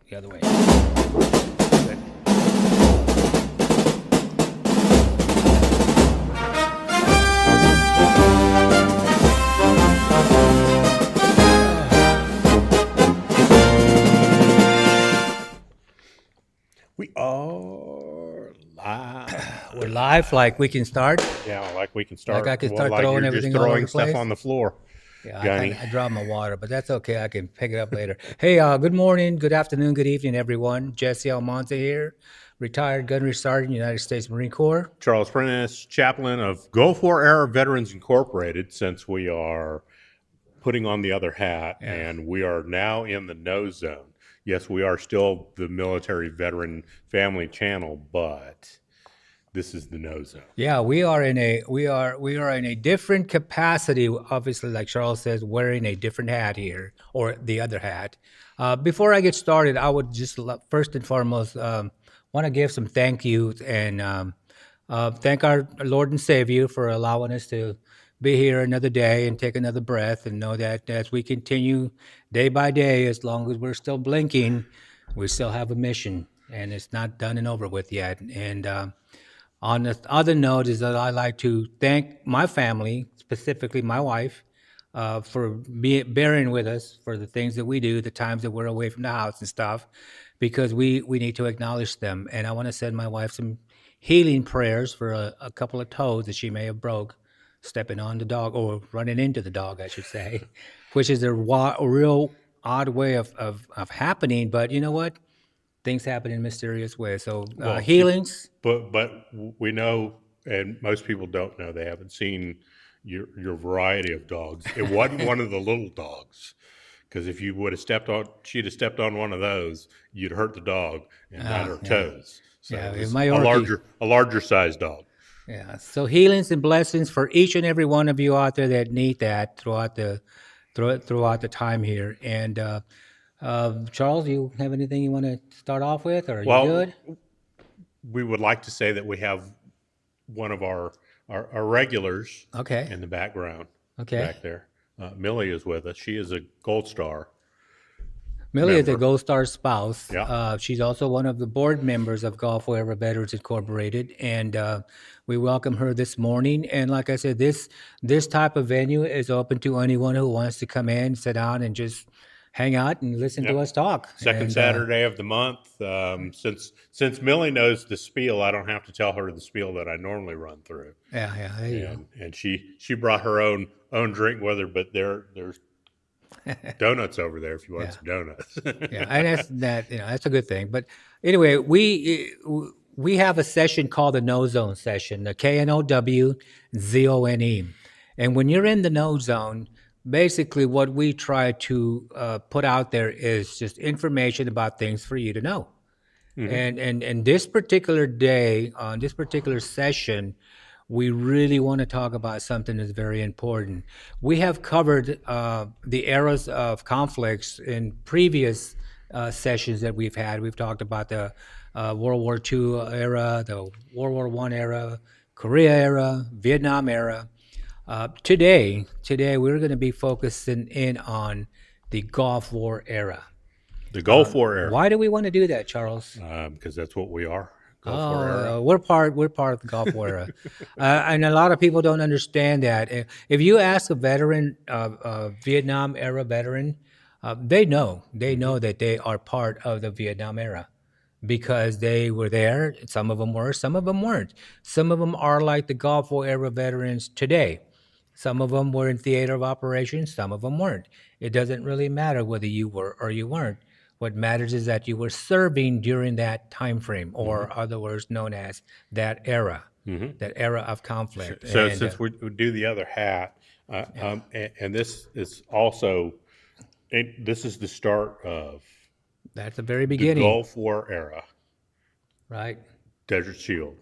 the other way. We are live. We're live, like we can start. Yeah, like we can start. Like I can start like throwing you're everything just all over throwing the stuff place. on the floor. Yeah, Johnny. I dropped my water, but that's okay. I can pick it up later. Hey, good morning, good afternoon, good evening, everyone. Jesse Almonte here, retired gunnery sergeant, United States Marine Corps. Charles Prentice, chaplain of Gulf War Era Veterans Incorporated, since we are putting on the other hat, Yeah. and we are now in the no zone. Yes, we are still the military veteran family channel, but this is the no zone. Yeah, we are in a different capacity. Obviously, like Charles says, wearing a different hat here, or the other hat. Before I get started, I would just first and foremost want to give some thank yous and thank our Lord and Savior for allowing us to be here another day and take another breath, and know that as we continue day by day, as long as we're still blinking, we still have a mission, and it's not done and over with yet. And on the other note is that I like to thank my family, specifically my wife, for bearing with us for the things that we do, the times that we're away from the house and stuff, because we need to acknowledge them. And I want to send my wife some healing prayers for a couple of toes that she may have broke stepping on the dog, or running into the dog, I should say, which is a real odd way of happening. But you know what? Things happen in mysterious ways. So Well, healings. But we know, and most people don't know, they haven't seen your variety of dogs. It wasn't one of the little dogs, because if you would have she'd have stepped on one of those, you'd hurt the dog and not her toes. So Yeah, it was my a larger size dog. Yeah. So healings and blessings for each and every one of you out there that need that throughout the time here. And Charles, you have anything you want to start off with, or are you good? We would like to say that we have one of our regulars Okay. in the background Okay. back there. Millie is with us. She is a Gold Star. Millie is a member. Gold Star spouse. Yeah. She's also one of the board members of Gulf War Era Veterans Incorporated, and we welcome her this morning. And like I said, this type of venue is open to anyone who wants to come in, sit down, and just hang out and listen to Yep. us talk. Second And, Saturday of the month. Since Millie knows the spiel, I don't have to tell her the spiel that I normally run through. Yeah, there you go. And she brought her own drink with her, but there's donuts over there if you want some donuts. Yeah, and that's a good thing. But anyway, we have a session called the No Zone session, the KNOWZONE. And when you're in the no zone, basically what we try to put out there is just information about things for you to know. And this particular day, on this particular session, we really want to talk about something that's very important. We have covered the eras of conflicts in previous sessions that we've had. We've talked about the World War II era, the World War I era, Korea era, Vietnam era. Today, we're going to be focusing in on the Gulf War era. The Gulf War era. Why do we want to do that, Charles? Because that's what we are. Gulf War era. We're part of the Gulf War era, and a lot of people don't understand that. If you ask a veteran, Vietnam era veteran, they know that they are part of the Vietnam era because they were there. Some of them were, some of them weren't. Some of them are like the Gulf War era veterans today. Some of them were in theater of operations. Some of them weren't. It doesn't really matter whether you were or you weren't. What matters is that you were serving during that time frame, or other words known as that era, that era of conflict. So since we do the other hat, and this is also, this is the start of that's the very the beginning, Gulf War era. right? Desert Shield.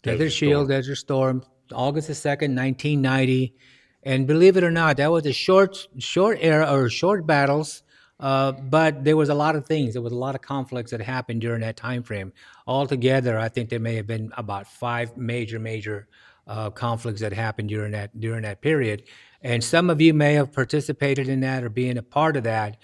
Desert Shield, Desert Storm, August the 2nd, 1990. And believe it or not, that was a short era, or short battles, but there was a lot of things. There was a lot of conflicts that happened during that time frame. Altogether, I think there may have been about 5 major conflicts that happened during that period. And some of you may have participated in that or being a part of that.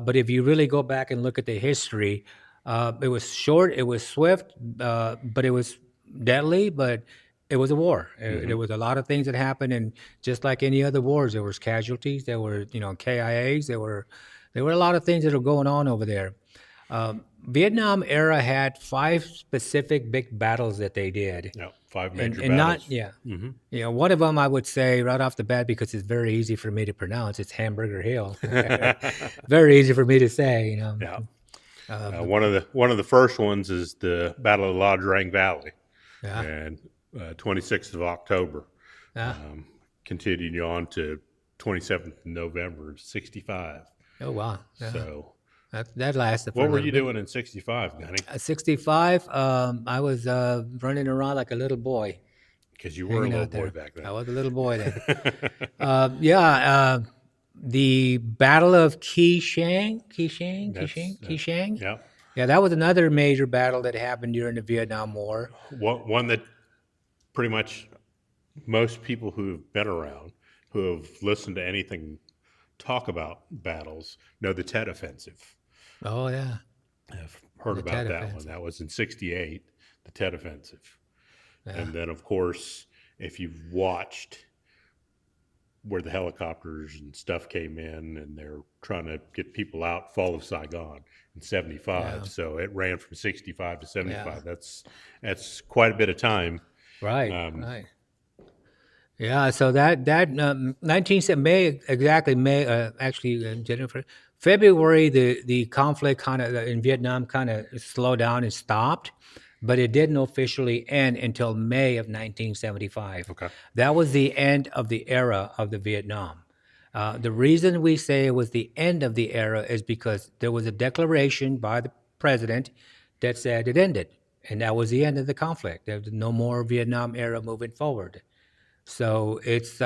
But if you really go back and look at the history, it was short, it was swift, but it was deadly, but it was a war. There was a lot of things that happened, and just like any other wars, there was casualties, there were, KIAs, there were a lot of things that were going on over there. Vietnam era had 5 specific big battles that they did. Yeah, 5 And, major and not, battles. yeah. One of them I would say right off the bat, because it's very easy for me to pronounce, it's Hamburger Hill. Very easy for me to say, Yeah. One of the first ones is the Battle of La Drang Valley, Yeah. and 26th of October, Yeah. continuing on to 27th of November, 65. Oh, wow. Yeah. So, That lasted for what a were little you bit. doing in 65, Gunny? At 65, I was running around like a little boy, Because you were a hanging little out boy there. back I then. was a little boy then. The Battle of Keishang, Keishang. Yeah. Yeah, that was another major battle that happened during the Vietnam War. One that pretty much most people who have been around, who have listened to anything talk about battles, know the Tet Offensive. Oh yeah, I've heard The about Tet that one. Offensive. That was in 68, the Tet Offensive. Yeah. And then, of course, if you've watched where the helicopters and stuff came in and they're trying to get people out, fall of Saigon in 75. Yeah. So it ran from 65 to 75. Yeah. That's quite a bit of time. Right, Um, Yeah, so that 19 May, exactly May, actually January, February, the conflict kind of in Vietnam kind of slowed down and stopped, but it didn't officially end until May of 1975. Okay. That was the end of the era of the Vietnam. The reason we say it was the end of the era is because there was a declaration by the president that said it ended, and that was the end of the conflict. There was no more Vietnam era moving forward. So it's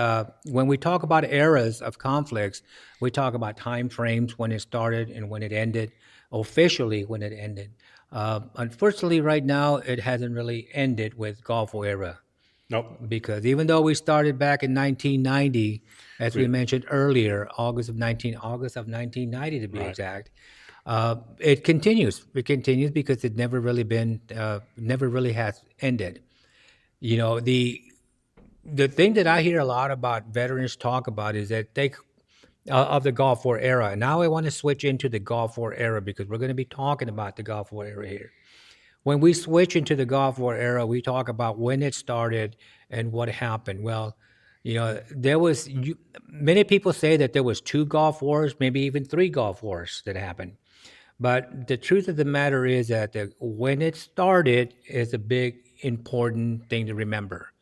when we talk about eras of conflicts, we talk about time frames when it started and when it ended, officially when it ended. Unfortunately, right now it hasn't really ended with Gulf War era Nope. because even though we started back in 1990, as we mentioned earlier, August of 1990 to be Right. exact, it continues. It continues because it never really has ended. You know, the thing that I hear a lot about veterans talk about is that they of the Gulf War era. And now I want to switch into the Gulf War era because we're going to be talking about the Gulf War era here. When we switch into the Gulf War era, we talk about when it started and what happened. Well, many people say that there was 2 Gulf Wars, maybe even 3 Gulf Wars that happened. But the truth of the matter is that when it started is a big important thing to remember.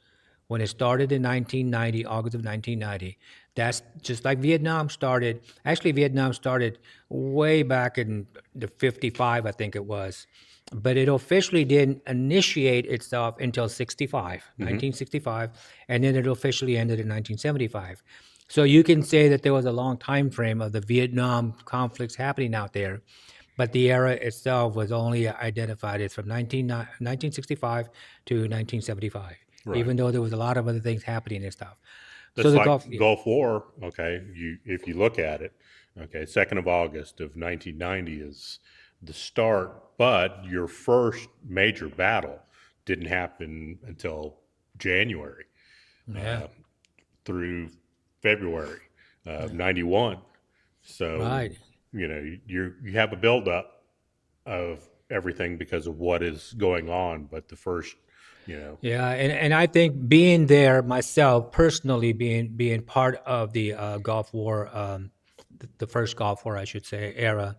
When it started in 1990, August of 1990, that's just like Vietnam started. Actually, Vietnam started way back in the 55, I think it was. But it officially didn't initiate itself until 1965, and then it officially ended in 1975. So you can say that there was a long time frame of the Vietnam conflicts happening out there, but the era itself was only identified as from 1965 to 1975, Right. even though there was a lot of other things happening and stuff. That's the like Gulf, Gulf War. Okay. If you look at it, okay, 2nd of August of 1990 is the start, but your first major battle didn't happen until January yeah, through February of 91. So, right. you have a buildup of everything because of what is going on, but the first, Yeah, and I think being there myself, personally being part of the Gulf War, the first Gulf War, I should say, era,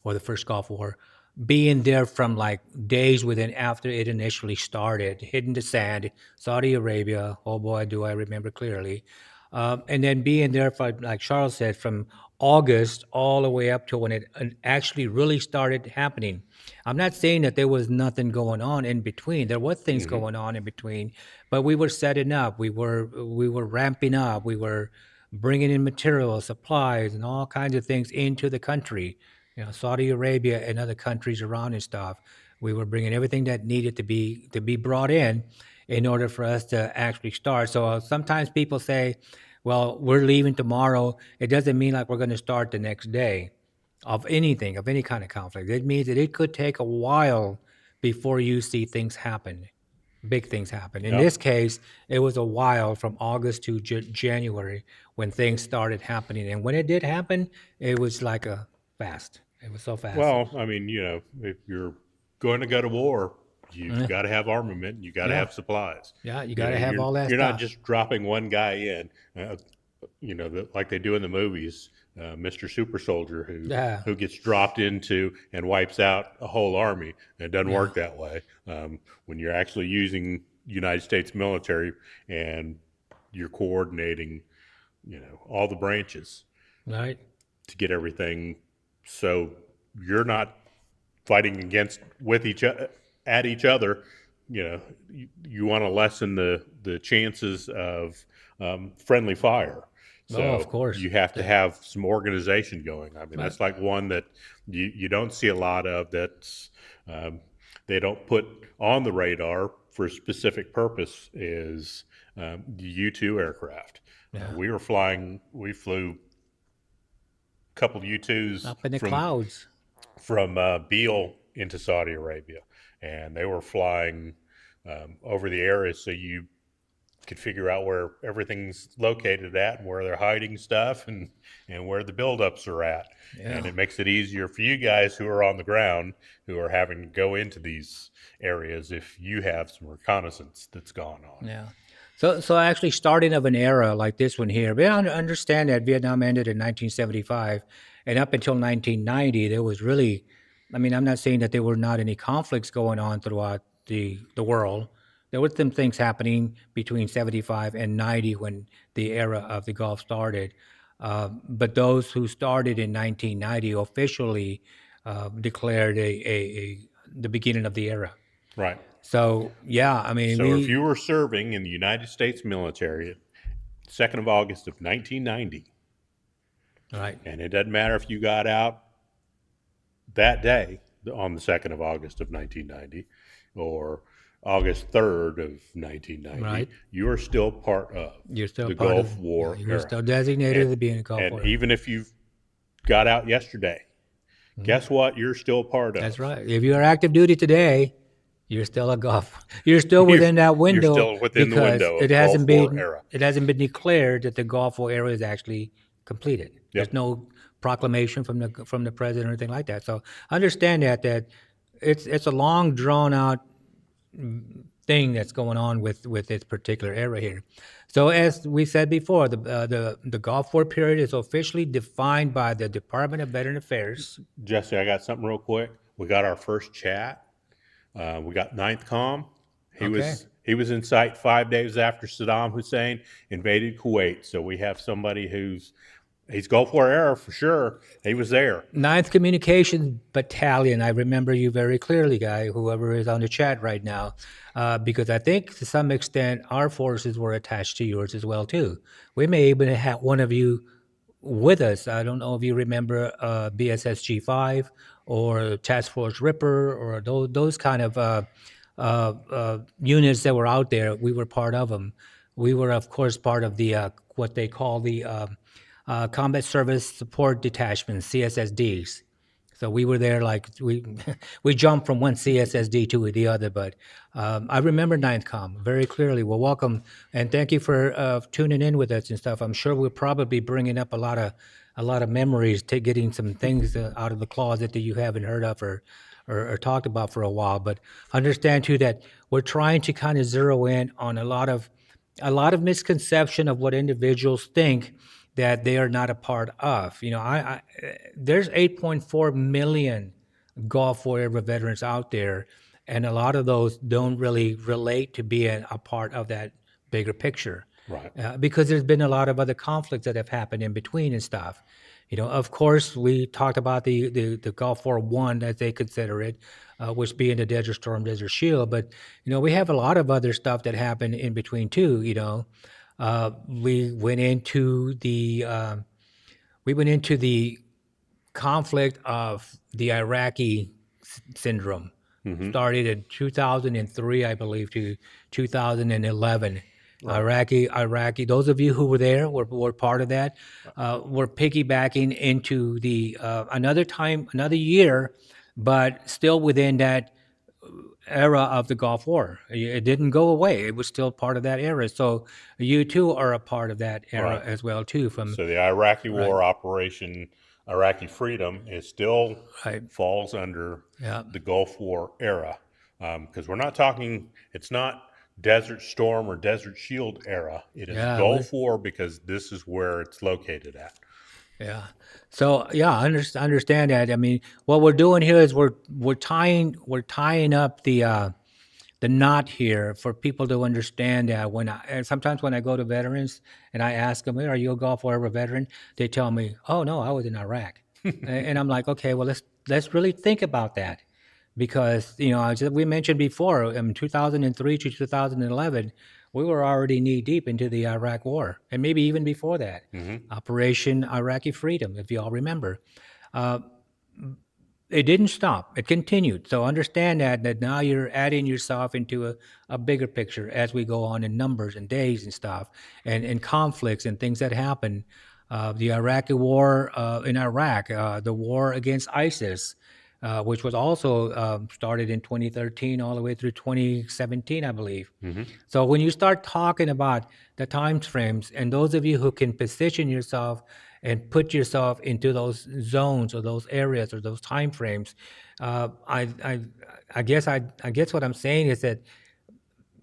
or the first Gulf War, being there from like days within after it initially started, hitting the sand, Saudi Arabia. Oh boy, do I remember clearly. And then being there for, like Charles said, from August all the way up to when it actually really started happening. I'm not saying that there was nothing going on in between. There was things going on in between, but we were setting up. We were ramping up. We were bringing in materials, supplies, and all kinds of things into the country. Saudi Arabia and other countries around and stuff. We were bringing everything that needed to be brought in order for us to actually start. So sometimes people say, "Well, we're leaving tomorrow." It doesn't mean like we're going to start the next day. of anything, of any kind of conflict. It means that it could take a while before you see things happen, big things happen. In Yep. this case, it was a while from August to January when things started happening. And when it did happen, it was like a fast. It was so fast. Well, I mean, if you're going to go to war, you've Yeah, got to have armament. You got to yeah, have supplies. yeah, you got to have all that You're not stuff. just dropping one guy in, like they do in the movies. Mr. Super Soldier, Yeah, who gets dropped into and wipes out a whole army. And it doesn't yeah, work that way. When you're actually using United States military and you're coordinating, all the branches right. to get everything, so you're not fighting with each other at each other. You want to lessen the chances of friendly fire. Oh, of So course. you have to have some organization going. I mean, Right. that's like one that you don't see a lot of. That's they don't put on the radar for a specific purpose. Is the U-2 aircraft? Yeah. We flew a couple of U-2s Up in the from clouds. Beale into Saudi Arabia, and they were flying over the area, so you could figure out where everything's located at and where they're hiding stuff and where the buildups are at. And Yeah. it makes it easier for you guys who are on the ground who are having to go into these areas if you have some reconnaissance that's gone on. Yeah. So actually, starting of an era like this one here, we understand that Vietnam ended in 1975, and up until 1990, there was really, I mean, I'm not saying that there were not any conflicts going on throughout the world. There were some things happening between 75 and 90 when the era of the Gulf started. But those who started in 1990 officially declared the beginning of the era. Right. So yeah, I mean, So if you were serving in the United States military, 2nd of August of 1990, right. and it doesn't matter if you got out that day on the 2nd of August of 1990 or August 3rd of 1990, Right. you are still part of You're still the part Gulf of, War you're era. still designated to be in the Gulf And War. even if you got out yesterday, guess what? You're still part of. That's right. If you're active duty today, you're still a Gulf. You're still within that window still within the because window of it hasn't Gulf War been era. it hasn't been declared that the Gulf War era is actually completed. There's no proclamation from the president or anything like that. So understand that it's a long drawn out thing that's going on with this particular era here. So as we said before, the Gulf War period is officially defined by the Department of Veteran Affairs. Jesse, I got something real quick. We got our first chat. We got Ninth Com. He was in sight 5 days after Saddam Hussein invaded Kuwait. So we have somebody he's Gulf War era for sure. He was there. 9th Communications Battalion. I remember you very clearly, guy, whoever is on the chat right now, because I think to some extent our forces were attached to yours as well too. We may even have one of you with us. I don't know if you remember BSSG 5 or Task Force Ripper or those kind of units that were out there. We were part of them. We were, of course, part of the what they call the Combat Service Support Detachment, CSSDs. So we were there like we jumped from one CSSD to the other. But I remember 9th Com very clearly. Well, welcome and thank you for tuning in with us and stuff. I'm sure we'll probably bringing up a lot of memories, to getting some things out of the closet that you haven't heard of or talked about for a while. But understand too that we're trying to kind of zero in on a lot of misconception of what individuals think that they are not a part of. You know, there's 8.4 million Gulf War era veterans out there, and a lot of those don't really relate to being a part of that bigger picture. Right. Because there's been a lot of other conflicts that have happened in between and stuff. You know, of course, we talked about the Gulf War I, as they consider it, which being the Desert Storm, Desert Shield. But, you know, we have a lot of other stuff that happened in between too, you know. We went into the conflict of the Iraqi syndrome. Started in 2003, I believe, to 2011. Iraqi. Those of you who were there were part of that. We're piggybacking into the another year, but still within that era of the Gulf War. It didn't go away. It was still part of that era. So you too are a part of that era Right. as well too. From So the Iraqi War Operation Iraqi Freedom is still right, falls under yeah, the Gulf War era, because we're not talking. It's not Desert Storm or Desert Shield era. It is yeah, Gulf War because this is where it's located at. yeah. So yeah, I understand that. I mean, what we're doing here is we're tying up the knot here for people to understand that and sometimes when I go to veterans and I ask them, "Hey, are you a Gulf War era veteran?" They tell me, "Oh no, I was in Iraq," and I'm like, "Okay, well let's really think about that." Because as we mentioned before, in 2003 to 2011, we were already knee deep into the Iraq War, and maybe even before that, Operation Iraqi Freedom, if you all remember. Uh, it didn't stop; it continued. So understand that now you're adding yourself into a bigger picture as we go on in numbers and days and stuff, and conflicts and things that happen. The Iraqi War in Iraq, the war against ISIS, which was also started in 2013 all the way through 2017, I believe. So when you start talking about the time frames, and those of you who can position yourself and put yourself into those zones or those areas or those time frames, uh, I, I, I guess what I'm saying is that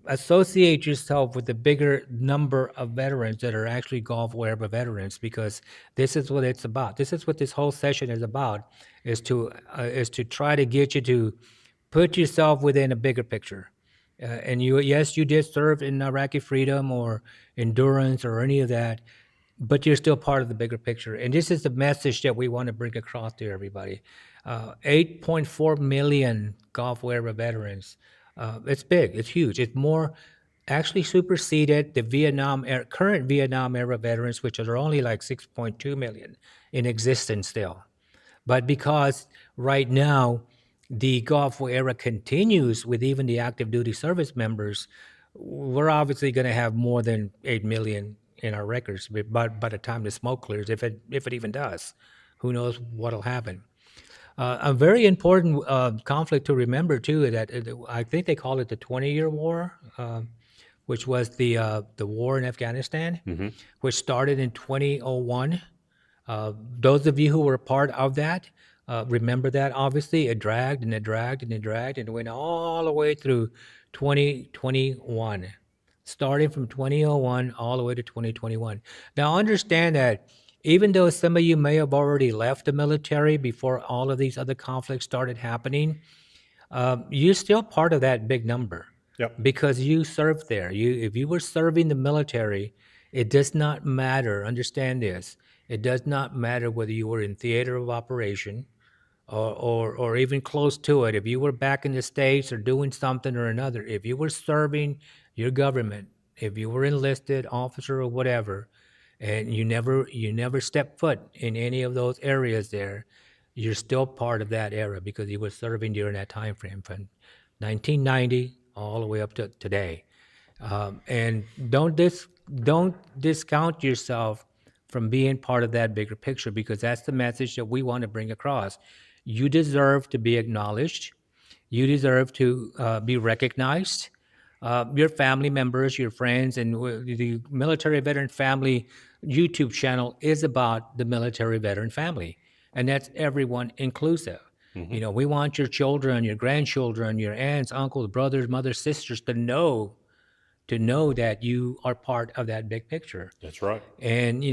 associate yourself with the bigger number of veterans that are actually Gulf War veterans, because this is what it's about. This is what this whole session is about: is to try to get you to put yourself within a bigger picture. And yes, you did serve in Iraqi Freedom or Endurance or any of that, but you're still part of the bigger picture. And this is the message that we want to bring across to everybody. 8.4 million Gulf War veterans. It's big. It's huge. It's more actually superseded the current Vietnam era veterans, which are only like 6.2 million in existence still. But because right now the Gulf War era continues with even the active duty service members, we're obviously going to have more than 8 million in our records. But by the time the smoke clears, if it even does, who knows what'll happen. A very important conflict to remember too is that I think they call it the 20-year war, which was the war in Afghanistan, which started in 2001. Those of you who were part of that remember that. Obviously, it dragged and it dragged and it dragged and it went all the way through 2021, starting from 2001 all the way to 2021. Now, understand that even though some of you may have already left the military before all of these other conflicts started happening, you're still part of that big number. Yep. Because you served there. If you were serving the military, it does not matter. Understand this. It does not matter whether you were in theater of operation or even close to it. If you were back in the States or doing something or another, if you were serving your government, if you were enlisted officer or whatever, and you never stepped foot in any of those areas there, you're still part of that era because you were serving during that time frame from 1990 all the way up to today. And don't discount yourself from being part of that bigger picture, because that's the message that we want to bring across. You deserve to be acknowledged. You deserve to be recognized. Your family members, your friends, and the Military Veteran Family YouTube channel is about the military veteran family, and that's everyone inclusive. We want your children, your grandchildren, your aunts, uncles, brothers, mothers, sisters to know that you are part of that big picture. That's right. And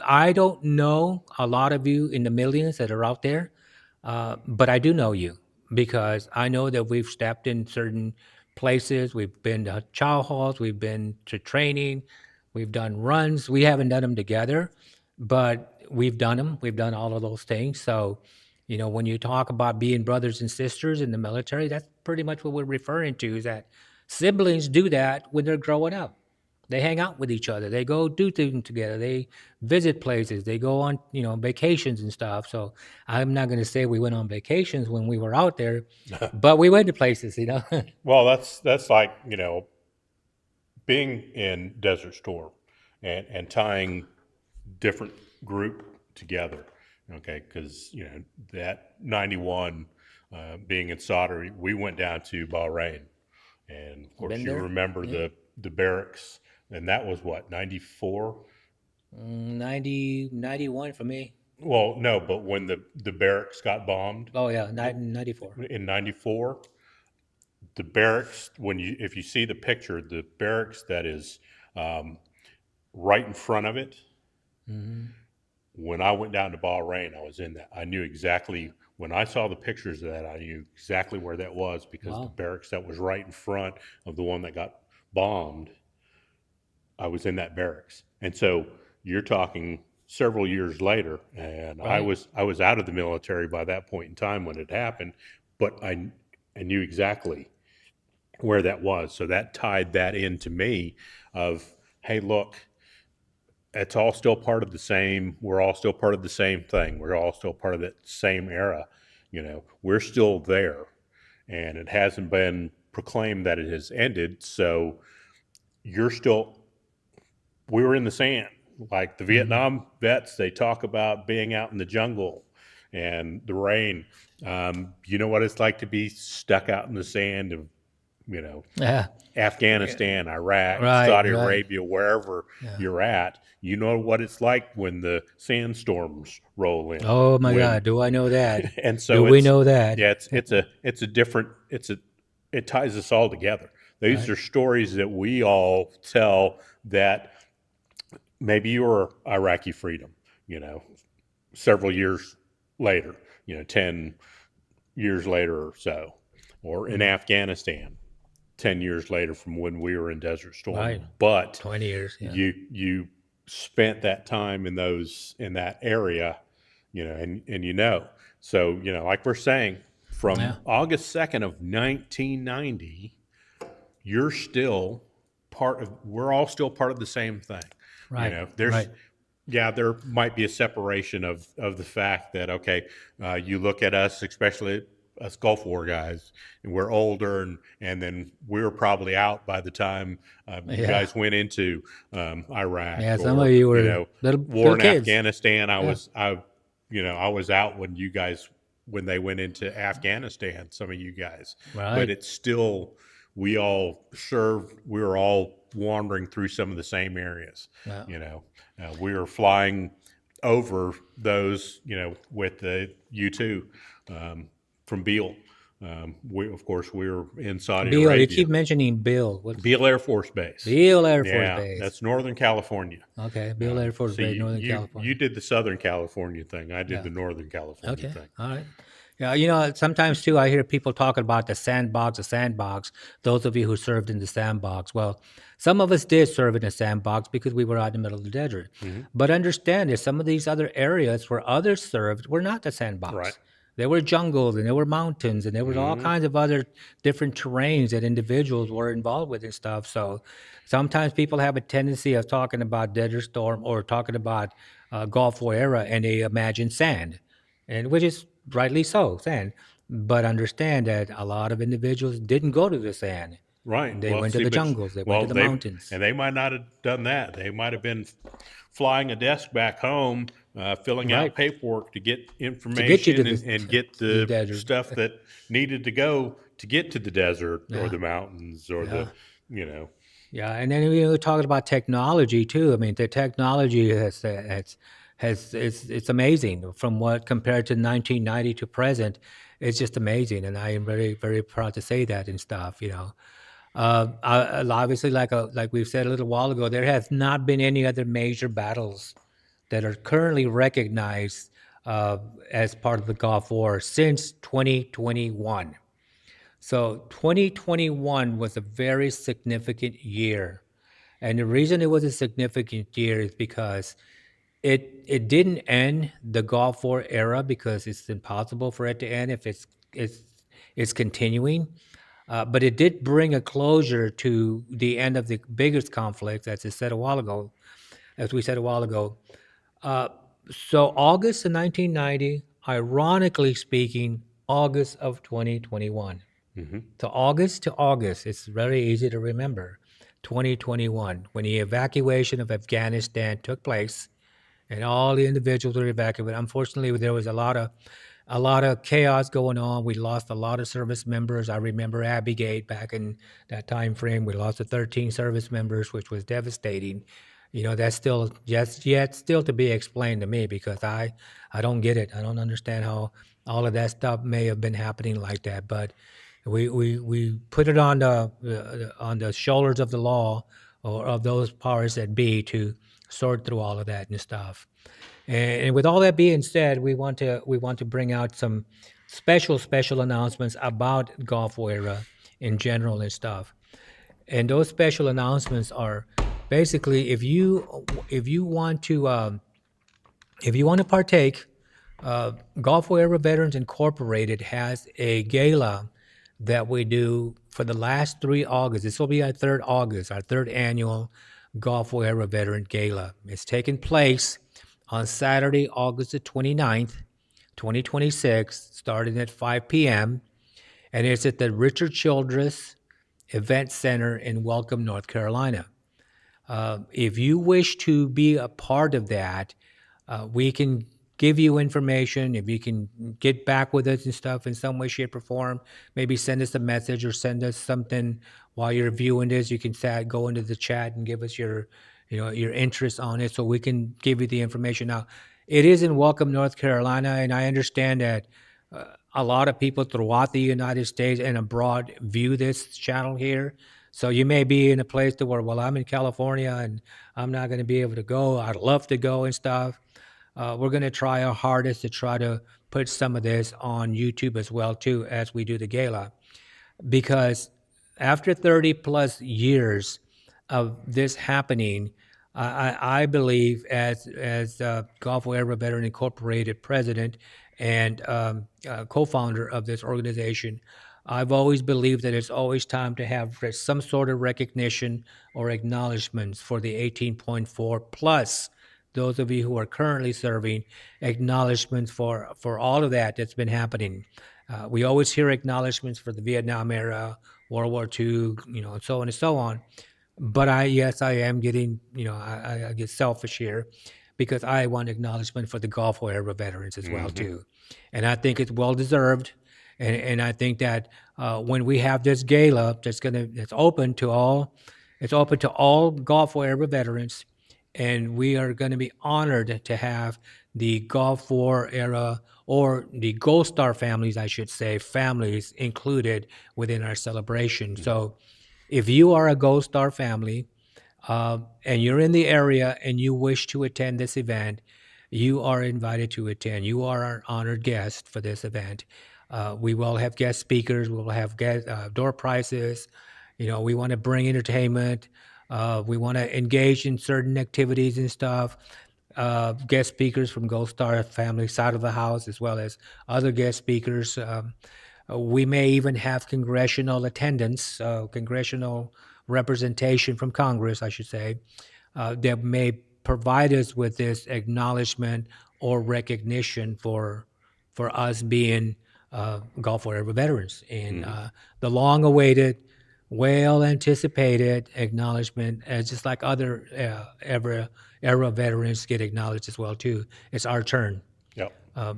I don't know a lot of you in the millions that are out there, but I do know you because I know that we've stepped in certain places. We've been to chow halls, we've been to training, we've done runs. We haven't done them together, but we've done them. We've done all of those things. So, when you talk about being brothers and sisters in the military, that's pretty much what we're referring to, is that siblings do that when they're growing up. They hang out with each other. They go do things together. They visit places. They go on, vacations and stuff. So I'm not going to say we went on vacations when we were out there, but we went to places, Well, that's like being in Desert Storm and tying different group together, okay, because that 91 being in Saudi, we went down to Bahrain, and of course Been you there? remember Yeah. the barracks, and that was what, 94. 90, 91 for me. Well, no, but when the barracks got bombed Oh yeah, 94. in 94, the barracks, when you if you see the picture, the barracks that is um, right in front of it, Hmm. when I went down to Bahrain, I was in that. I knew exactly, when I saw the pictures of that, I knew exactly where that was, because the Wow. barracks that was right in front of the one that got bombed, I was in that barracks. And so you're talking several years later, and Right. I was out of the military by that point in time when it happened, but I knew exactly where that was. So that tied that into me of, hey, look, it's all still part of the same. We're all still part of the same thing. We're all still part of that same era. We're still there, and it hasn't been proclaimed that it has ended. So you're still. We were in the sand, like the Hmm. Vietnam vets. They talk about being out in the jungle and the rain. You know what it's like to be stuck out in the sand of, you know, Yeah. Yeah. Afghanistan, Iraq, Right. Saudi Right. Arabia, wherever Yeah. you're at. You know what it's like when the sandstorms roll in. Oh my When God, do I know that? and Do so we know that? yeah, it's a different it ties us all together. These Right. are stories that we all tell, that maybe you're Iraqi freedom, you know, several years later, 10 years later or so, or in Mm. Afghanistan 10 years later from when we were in Desert Right. Storm. But 20 years. Yeah. you spent that time in that area, and so, like we're saying, from Yeah. August 2nd of 1990, you're still we're all still part of the same thing. Right. There's, Right. yeah, there might be a separation of the fact that, okay, you look at us, especially us Gulf War guys, and we're older, and then we were probably out by the time you Yeah. guys went into Iraq, Yeah. Some of or you were war little in kids. Afghanistan. Yeah. I was out when they went into Afghanistan. Some of you guys, but Right. it's still, we all served. We were all wandering through some of the same areas. Yeah. We were flying over those, with the U-2 from Beale. Of course, we were in Saudi Bill, you Arabia. keep mentioning Bill. What's Beale Air Force Base. Bill Air Force Yeah, Base? that's Northern California. Okay. Bill Air Force So Base, you, Northern you you California. did the Southern California thing. I did Yeah. the Northern California Okay. thing. All right. Yeah, sometimes too, I hear people talking about the sandbox, the sandbox. Those of you who served in the sandbox. Well, some of us did serve in the sandbox because we were out in the middle of the desert. Hmm. But understand that some of these other areas where others served were not the Right. sandbox. There were jungles and there were mountains and there was all Hmm. kinds of other different terrains that individuals were involved with and stuff. So sometimes people have a tendency of talking about Desert Storm or talking about Gulf War era and they imagine sand, and which is rightly so, sand. But understand that a lot of individuals didn't go to the sand. Right. They Well, went to see, the but jungles. They went to the mountains. they might not have done that. They might have been flying a desk back home, filling Right. out paperwork to get To get you to information, and get the the desert. stuff that needed to go to get to the desert or Yeah. the mountains or Yeah. you know, Yeah. And then we were talking about technology too. I mean, the technology it's amazing from what compared to 1990 to present. It's just amazing. And I am very, very proud to say that and stuff, obviously, like we've said a little while ago, there has not been any other major battles that are currently recognized as part of the Gulf War since 2021. So 2021 was a very significant year. And the reason it was a significant year is because it didn't end the Gulf War era, because it's impossible for it to end if it's continuing. But it did bring a closure to the end of the biggest conflict, as we said a while ago. Uh, so August of 1990, ironically speaking, August of 2021. hmm So August to August, it's very easy to remember. 2021, when the evacuation of Afghanistan took place, and all the individuals were evacuated. Unfortunately, there was a lot of chaos going on. We lost a lot of service members. I remember Abbey back in that time frame. We lost 13 service members, which was devastating. That's still just yet still to be explained to me, because I don't get it. I don't understand how all of that stuff may have been happening like that. But we put it on the shoulders of the law, or of those powers that be, to sort through all of that and stuff. And with all that being said, we want to bring out some special announcements about Gulf Era in general and stuff. And those special announcements are basically, if you want to partake, Gulf Era Veterans Incorporated has a gala that we do for the last 3 August. This will be our 3rd August, our 3rd annual Gulf Era Veteran Gala. It's taking place on Saturday, August the 29th, 2026, starting at 5 p.m. And it's at the Richard Childress Event Center in Welcome, North Carolina. If you wish to be a part of that, we can give you information. If you can get back with us and stuff in some way, shape, or form, maybe send us a message or send us something while you're viewing this. You can go into the chat and give us your interest on it, so we can give you the information. Now, it is in Welcome, North Carolina, and I understand that a lot of people throughout the United States and abroad view this channel here. So you may be in a place to where, well, I'm in California and I'm not going to be able to go. I'd love to go and stuff. We're going to try our hardest to try to put some of this on YouTube as well, too, as we do the gala. Because after 30 plus years of this happening, I believe, as Gulf Era Veteran Incorporated president and co-founder of this organization, I've always believed that it's always time to have some sort of recognition or acknowledgments for the 18.4 plus. Those of you who are currently serving, acknowledgments for all of that's been happening. We always hear acknowledgments for the Vietnam era, World War II, and so on and so on. But I am getting, I get selfish here, because I want acknowledgement for the Gulf Era veterans as well, too. And I think it's well deserved. And I think that when we have this gala it's open to all Gulf Era veterans, and we are going to be honored to have the Gulf War era, or the Gold Star families, I should say, families included within our celebration. So if you are a Gold Star family and you're in the area and you wish to attend this event, you are invited to attend. You are our honored guest for this event. We will have guest speakers. We will have door prizes. We want to bring entertainment. We want to engage in certain activities and stuff. Guest speakers from Gold Star family side of the house, as well as other guest speakers. We may even have congressional attendance, congressional representation from Congress, I should say, that may provide us with this acknowledgement or recognition for us being Gulf War Era veterans. And the long-awaited, well-anticipated acknowledgement, just like other era veterans get acknowledged as well, too. It's our turn. Yep.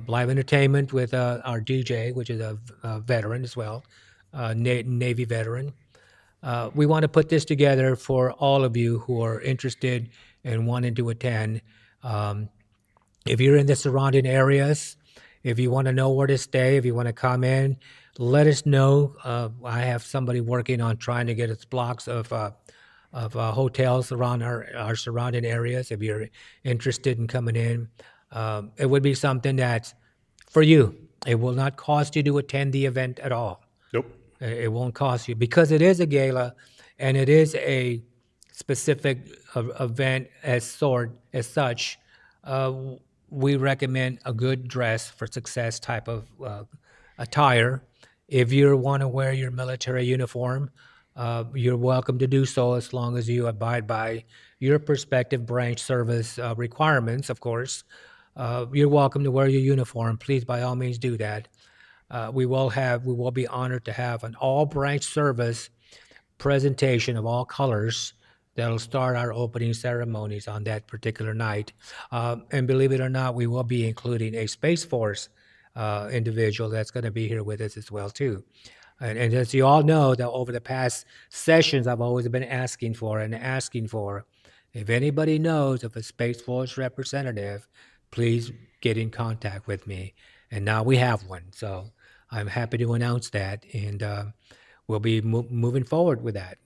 Live entertainment with our DJ, which is a veteran as well, Navy veteran. We want to put this together for all of you who are interested and wanting to attend. If you're in the surrounding areas, if you want to know where to stay, if you want to come in, let us know. I have somebody working on trying to get us blocks of hotels around our surrounding areas. If you're interested in coming in, it would be something that, for you, it will not cost you to attend the event at all. Nope. It won't cost you, because it is a gala and it is a specific event as such. We recommend a good dress for success type of attire. If you want to wear your military uniform, you're welcome to do so, as long as you abide by your respective branch service requirements, of course. You're welcome to wear your uniform. Please, by all means, do that. We will be honored to have an all branch service presentation of all colors that'll start our opening ceremonies on that particular night. And believe it or not, we will be including a Space Force individual that's going to be here with us as well too. And as you all know, that over the past sessions, I've always been asking for, if anybody knows of a Space Force representative, please get in contact with me. And now we have one, so I'm happy to announce that, and we'll be moving forward with that.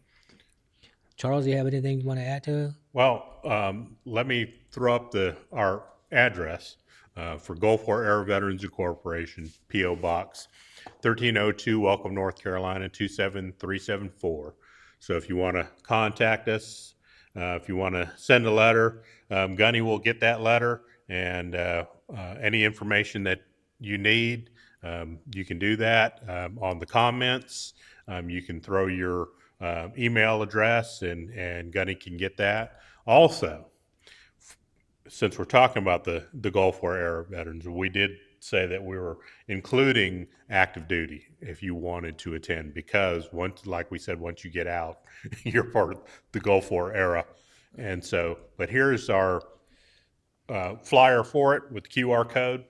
Charles, do you have anything you want to add to? Well, let me throw up our address for Gulf War Air Veterans Incorporation, P.O. Box 1302, Welcome, North Carolina 27374. So if you want to contact us, if you want to send a letter, Gunny will get that letter, and any information that you need, you can do that on the comments. You can throw your email address, and Gunny can get that. Also, since we're talking about the Gulf War era veterans, we did say that we were including active duty if you wanted to attend, because once, like we said, once you get out, you're part of the Gulf War era. And so, but here's our flyer for it with the QR code.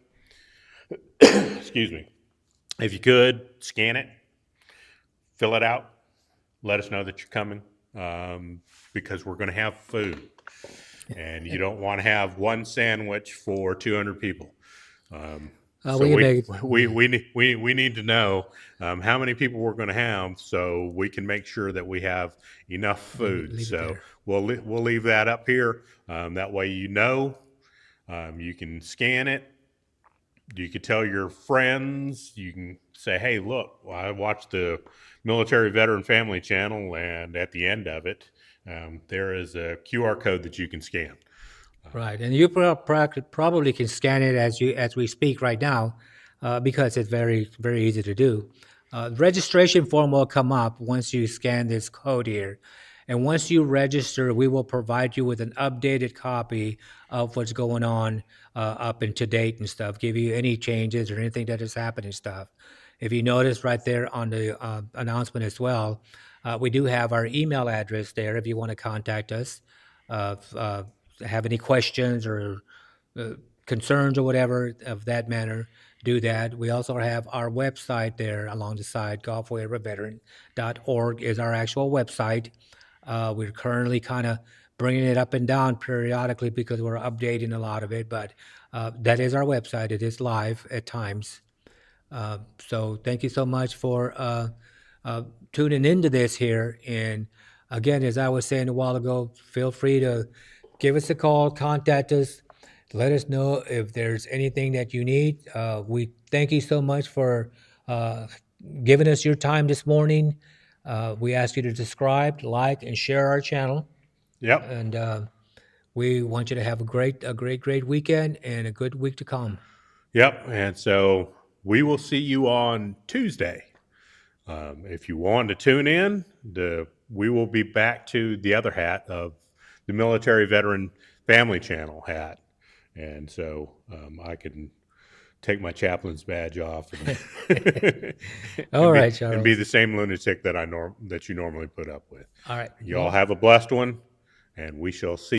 Excuse me. If you could, scan it, fill it out, let us know that you're coming, because we're going to have food. And you don't want to have one sandwich for 200 people. So we need to know how many people we're going to have, so we can make sure that we have enough food. So we'll leave that up here. That way, you know, you can scan it. You can tell your friends. You can say, "Hey, look, I watched the Military Veteran Family Channel, and at the end of it, there is a QR code that you can scan." Right, and you probably can scan it as we speak right now, because it's very easy to do. Registration form will come up once you scan this code here, and once you register, we will provide you with an updated copy of what's going on up and to date and stuff. Give you any changes or anything that has happened and stuff. If you notice right there on the announcement as well, we do have our email address there if you want to contact us. Have any questions or concerns or whatever of that manner, do that. We also have our website there along the side, gulfwarveteran.org is our actual website. We're currently kind of bringing it up and down periodically because we're updating a lot of it, but that is our website. It is live at times. So thank you so much for tuning into this here. And again, as I was saying a while ago, feel free to give us a call, contact us, let us know if there's anything that you need. We thank you so much for giving us your time this morning. We ask you to subscribe, like, and share our channel. Yep. And we want you to have a great weekend and a good week to come. Yep. And so we will see you on Tuesday. If you want to tune in, we will be back to the other hat of the Military Veteran Family Channel hat. And so I can take my chaplain's badge off and, All right, Charles. and be the same lunatic that that you normally put up with. All right. You all have a blessed one, and we shall see